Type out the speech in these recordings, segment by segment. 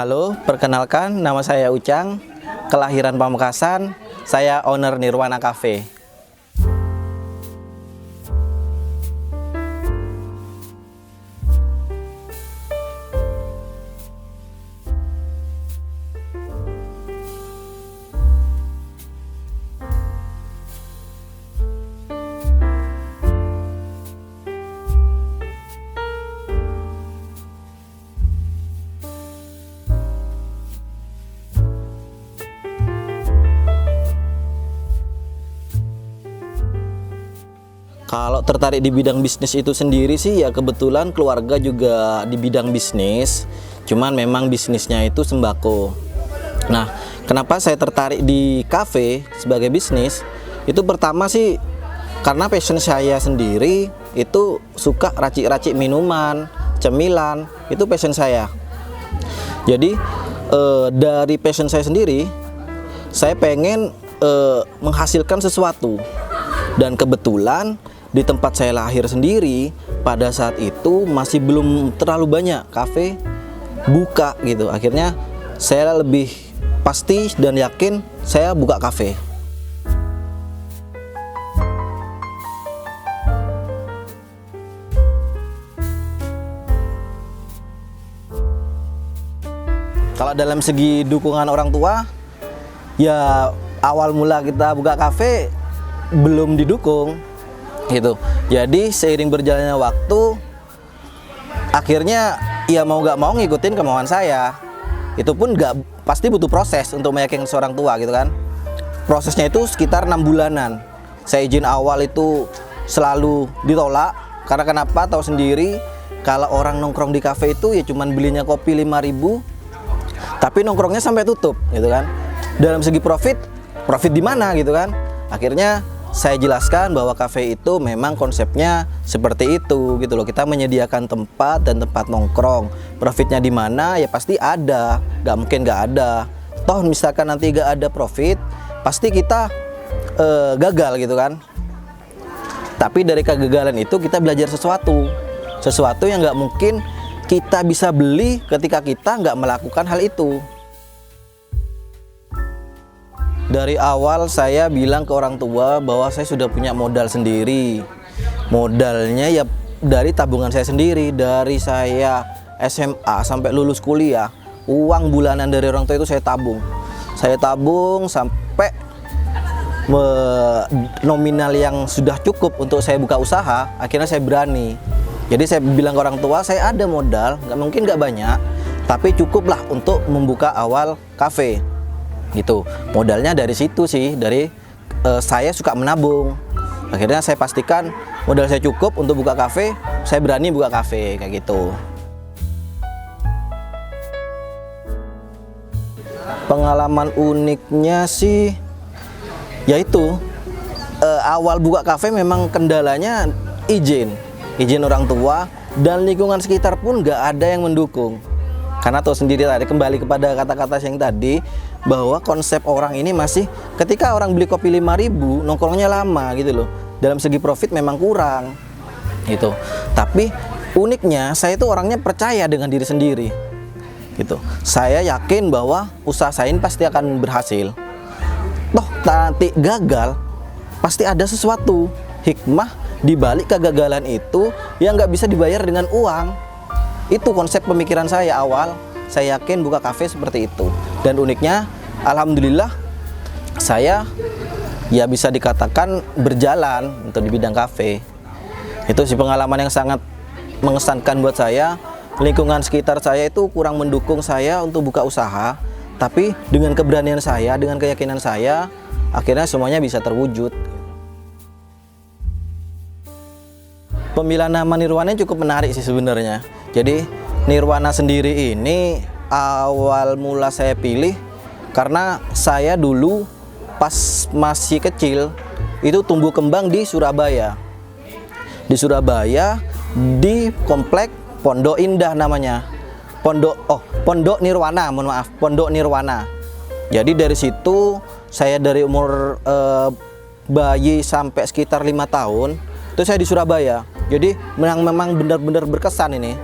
Halo, perkenalkan nama saya Ucang, kelahiran Pamekasan, saya owner Nirwana Cafe. Kalau tertarik di bidang bisnis itu sendiri sih ya kebetulan keluarga juga di bidang bisnis. Cuman memang bisnisnya itu sembako. Nah, kenapa saya tertarik di kafe sebagai bisnis? Itu pertama sih karena passion saya sendiri itu suka racik-racik minuman, cemilan, itu passion saya. Jadi dari passion saya sendiri, saya pengen menghasilkan sesuatu. Dan kebetulan di tempat saya lahir sendiri pada saat itu masih belum terlalu banyak kafe buka gitu. Akhirnya saya lebih pasti dan yakin saya buka kafe. Kalau dalam segi dukungan orang tua, ya awal mula kita buka kafe belum didukung gitu. Jadi seiring berjalannya waktu, akhirnya ya mau nggak mau ngikutin kemauan saya. Itu pun nggak pasti butuh proses untuk meyakinkan seorang tua gitu kan. Prosesnya itu sekitar 6 bulanan. Saya izin awal itu selalu ditolak karena kenapa? Tahu sendiri kalau orang nongkrong di kafe itu ya cuman belinya kopi 5.000, tapi nongkrongnya sampai tutup gitu kan. Dalam segi profit di mana gitu kan? Akhirnya saya jelaskan bahwa kafe itu memang konsepnya seperti itu gitu loh. Kita menyediakan tempat dan tempat nongkrong. Profitnya di mana? Ya pasti ada. Gak mungkin gak ada. Toh misalkan nanti gak ada profit, pasti kita gagal gitu kan. Tapi dari kegagalan itu kita belajar sesuatu. Sesuatu yang gak mungkin kita bisa beli ketika kita gak melakukan hal itu. Dari awal saya bilang ke orang tua bahwa saya sudah punya modal sendiri. Modalnya ya dari tabungan saya sendiri. Dari saya SMA sampai lulus kuliah, uang bulanan dari orang tua itu saya tabung. Saya tabung sampai nominal yang sudah cukup untuk saya buka usaha. Akhirnya saya berani. Jadi saya bilang ke orang tua, saya ada modal, nggak mungkin nggak banyak, tapi cukuplah untuk membuka awal kafe. Gitu, modalnya dari situ sih, dari saya suka menabung. Akhirnya saya pastikan modal saya cukup untuk buka kafe, saya berani buka kafe kayak gitu. Pengalaman uniknya sih yaitu awal buka kafe memang kendalanya izin orang tua dan lingkungan sekitar pun nggak ada yang mendukung. Karena tahu sendiri tadi, kembali kepada kata-kata yang tadi, bahwa konsep orang ini masih ketika orang beli kopi 5.000 nongkrongnya lama gitu loh. Dalam segi profit memang kurang gitu. Tapi uniknya saya itu orangnya percaya dengan diri sendiri gitu. Saya yakin bahwa usaha saya ini pasti akan berhasil. Toh nanti gagal pasti ada sesuatu hikmah di balik kegagalan itu yang nggak bisa dibayar dengan uang. Itu konsep pemikiran saya awal. Saya yakin buka kafe seperti itu. Dan uniknya, alhamdulillah saya ya bisa dikatakan berjalan untuk di bidang kafe. Itu sih pengalaman yang sangat mengesankan buat saya. Lingkungan sekitar saya itu kurang mendukung saya untuk buka usaha, tapi dengan keberanian saya, dengan keyakinan saya, akhirnya semuanya bisa terwujud. Pemilihan nama Nirwana cukup menarik sih sebenarnya. Jadi Nirwana sendiri ini awal mula saya pilih karena saya dulu pas masih kecil itu tumbuh kembang di Surabaya. Di Surabaya di komplek Pondok Indah namanya. Pondok Nirwana, mohon maaf, Pondok Nirwana. Jadi dari situ saya dari umur bayi sampai sekitar 5 tahun itu saya di Surabaya. Jadi memang benar-benar berkesan ini.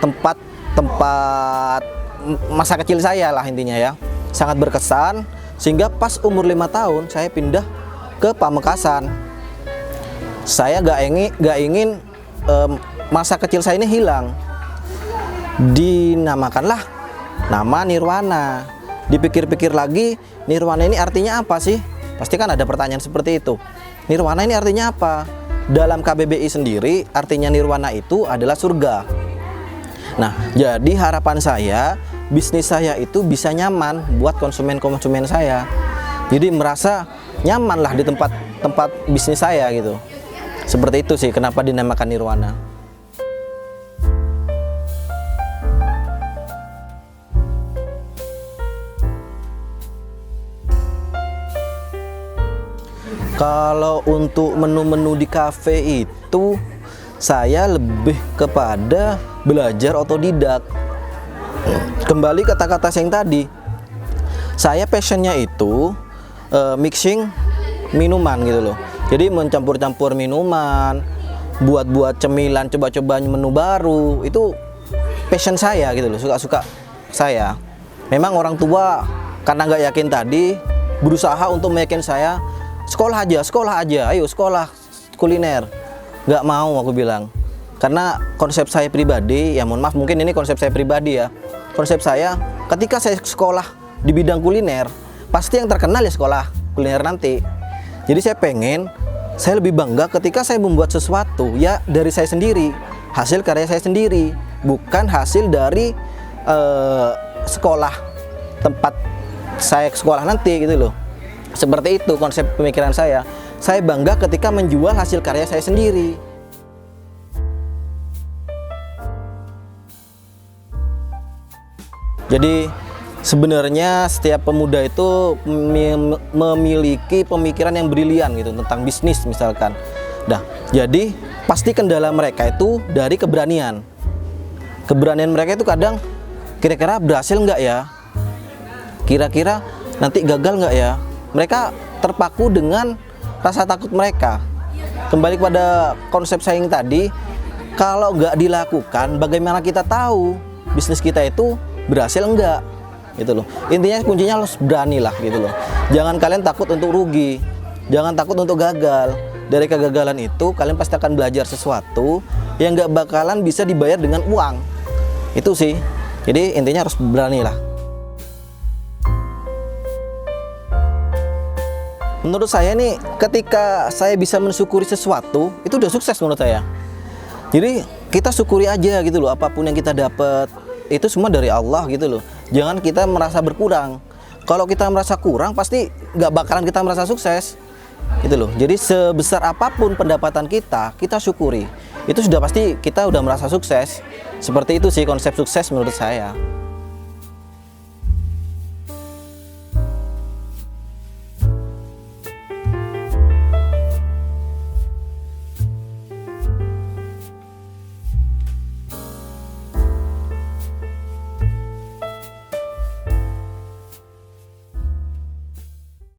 Tempat tempat masa kecil saya lah intinya ya, sangat berkesan. Sehingga pas umur 5 tahun saya pindah ke Pamekasan. Saya gak ingin masa kecil saya ini hilang. Dinamakanlah nama Nirwana. Dipikir-pikir lagi, Nirwana ini artinya apa sih? Pasti kan ada pertanyaan seperti itu. Nirwana ini artinya apa? Dalam KBBI sendiri artinya Nirwana itu adalah surga. Nah, jadi harapan saya bisnis saya itu bisa nyaman buat konsumen-konsumen saya. Jadi merasa nyaman lah di tempat bisnis saya gitu. Seperti itu sih kenapa dinamakan Nirwana. Kalau untuk menu-menu di kafe itu saya lebih kepada belajar otodidak. Kembali kata-kata saya yang tadi, saya passionnya itu mixing minuman gitu loh. Jadi mencampur-campur minuman, buat cemilan, coba-coba menu baru, itu passion saya gitu loh, suka-suka saya. Memang orang tua karena nggak yakin tadi, berusaha untuk meyakinkan saya, sekolah aja, ayo sekolah kuliner. Nggak mau aku bilang, karena konsep saya pribadi, ya mohon maaf mungkin ini konsep saya pribadi ya. Konsep saya, ketika saya sekolah di bidang kuliner, pasti yang terkenal ya sekolah kuliner nanti. Jadi saya pengen, saya lebih bangga ketika saya membuat sesuatu ya dari saya sendiri, hasil karya saya sendiri, bukan hasil dari sekolah tempat saya sekolah nanti gitu loh. Seperti itu konsep pemikiran saya. Saya bangga ketika menjual hasil karya saya sendiri. Jadi sebenarnya setiap pemuda itu memiliki pemikiran yang brilian gitu tentang bisnis misalkan. Nah, jadi pasti kendala mereka itu dari keberanian. Keberanian mereka itu kadang kira-kira berhasil nggak ya? Kira-kira nanti gagal nggak ya? Mereka terpaku dengan rasa takut mereka. Kembali kepada konsep saya yang tadi, kalau nggak dilakukan, bagaimana kita tahu bisnis kita itu berhasil enggak gitu loh. Intinya kuncinya harus berani lah gitu loh. Jangan kalian takut untuk rugi, jangan takut untuk gagal. Dari kegagalan itu kalian pasti akan belajar sesuatu yang nggak bakalan bisa dibayar dengan uang. Itu sih. Jadi intinya harus berani lah. Menurut saya nih, ketika saya bisa mensyukuri sesuatu, itu udah sukses menurut saya. Jadi kita syukuri aja gitu loh, apapun yang kita dapat itu semua dari Allah gitu loh. Jangan kita merasa berkurang. Kalau kita merasa kurang, pasti nggak bakalan kita merasa sukses gitu loh. Jadi sebesar apapun pendapatan kita syukuri. Itu sudah pasti kita udah merasa sukses. Seperti itu sih konsep sukses menurut saya.